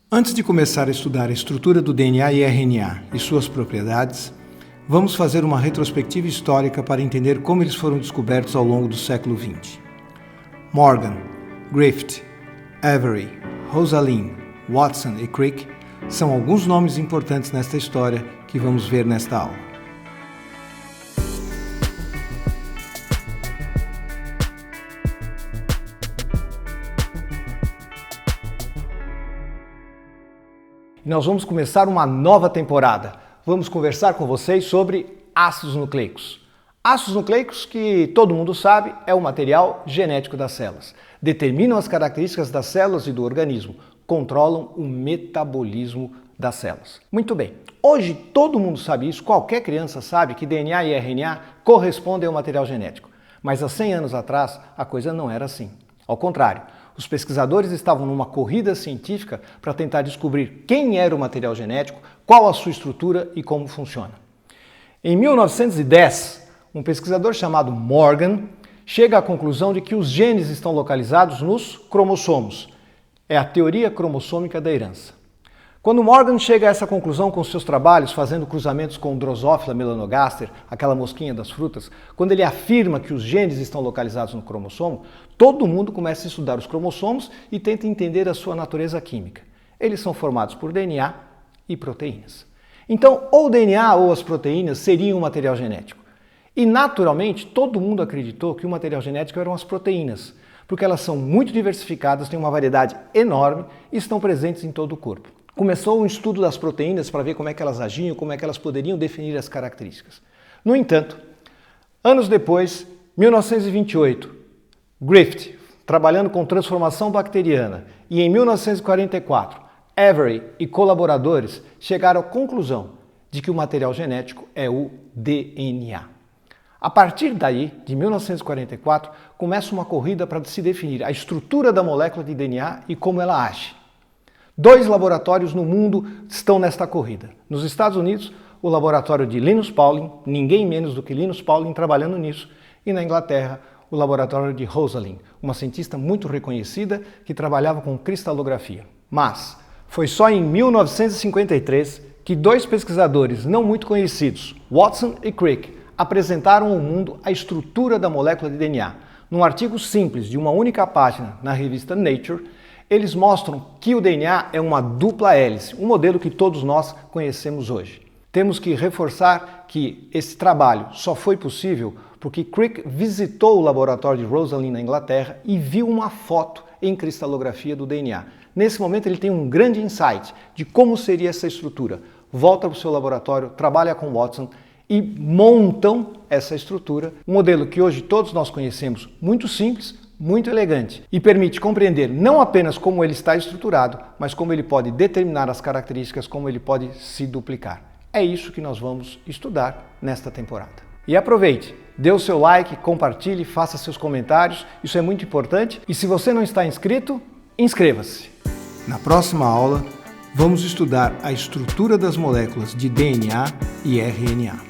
Antes de começar a estudar a estrutura do DNA e RNA e suas propriedades, vamos fazer uma retrospectiva histórica para entender como eles foram descobertos ao longo do século XX. Morgan, Griffith, Avery, Rosalind, Watson e Crick são alguns nomes importantes nesta história que vamos ver nesta aula. E nós vamos começar uma nova temporada. Vamos conversar com vocês sobre ácidos nucleicos. Ácidos nucleicos, que todo mundo sabe, é o material genético das células. Determinam as características das células e do organismo, controlam o metabolismo das células. Muito bem, hoje todo mundo sabe isso, qualquer criança sabe que DNA e RNA correspondem ao material genético. Mas há 100 anos atrás a coisa não era assim. Ao contrário, os pesquisadores estavam numa corrida científica para tentar descobrir quem era o material genético, qual a sua estrutura e como funciona. Em 1910, um pesquisador chamado Morgan chega à conclusão de que os genes estão localizados nos cromossomos. É a teoria cromossômica da herança. Quando Morgan chega a essa conclusão com seus trabalhos, fazendo cruzamentos com Drosophila melanogaster, aquela mosquinha das frutas, quando ele afirma que os genes estão localizados no cromossomo, todo mundo começa a estudar os cromossomos e tenta entender a sua natureza química. Eles são formados por DNA e proteínas. Então, ou o DNA ou as proteínas seriam o material genético. E, naturalmente, todo mundo acreditou que o material genético eram as proteínas, porque elas são muito diversificadas, têm uma variedade enorme e estão presentes em todo o corpo. Começou um estudo das proteínas para ver como é que elas agiam, como é que elas poderiam definir as características. No entanto, anos depois, 1928, Griffith, trabalhando com transformação bacteriana, e em 1944, Avery e colaboradores chegaram à conclusão de que o material genético é o DNA. A partir daí, de 1944, começa uma corrida para se definir a estrutura da molécula de DNA e como ela age. 2 laboratórios no mundo estão nesta corrida. Nos Estados Unidos, o laboratório de Linus Pauling, ninguém menos do que Linus Pauling trabalhando nisso, e na Inglaterra, o laboratório de Rosalind, uma cientista muito reconhecida que trabalhava com cristalografia. Mas foi só em 1953 que 2 pesquisadores não muito conhecidos, Watson e Crick, apresentaram ao mundo a estrutura da molécula de DNA. Num artigo simples de uma única página na revista Nature, eles mostram que o DNA é uma dupla hélice, um modelo que todos nós conhecemos hoje. Temos que reforçar que esse trabalho só foi possível porque Crick visitou o laboratório de Rosalind na Inglaterra e viu uma foto em cristalografia do DNA. Nesse momento ele tem um grande insight de como seria essa estrutura. Volta para o seu laboratório, trabalha com Watson e montam essa estrutura, um modelo que hoje todos nós conhecemos, muito simples, muito elegante e permite compreender não apenas como ele está estruturado, mas como ele pode determinar as características, como ele pode se duplicar. É isso que nós vamos estudar nesta temporada. E aproveite, dê o seu like, compartilhe, faça seus comentários, isso é muito importante. E se você não está inscrito, inscreva-se. Na próxima aula, vamos estudar a estrutura das moléculas de DNA e RNA.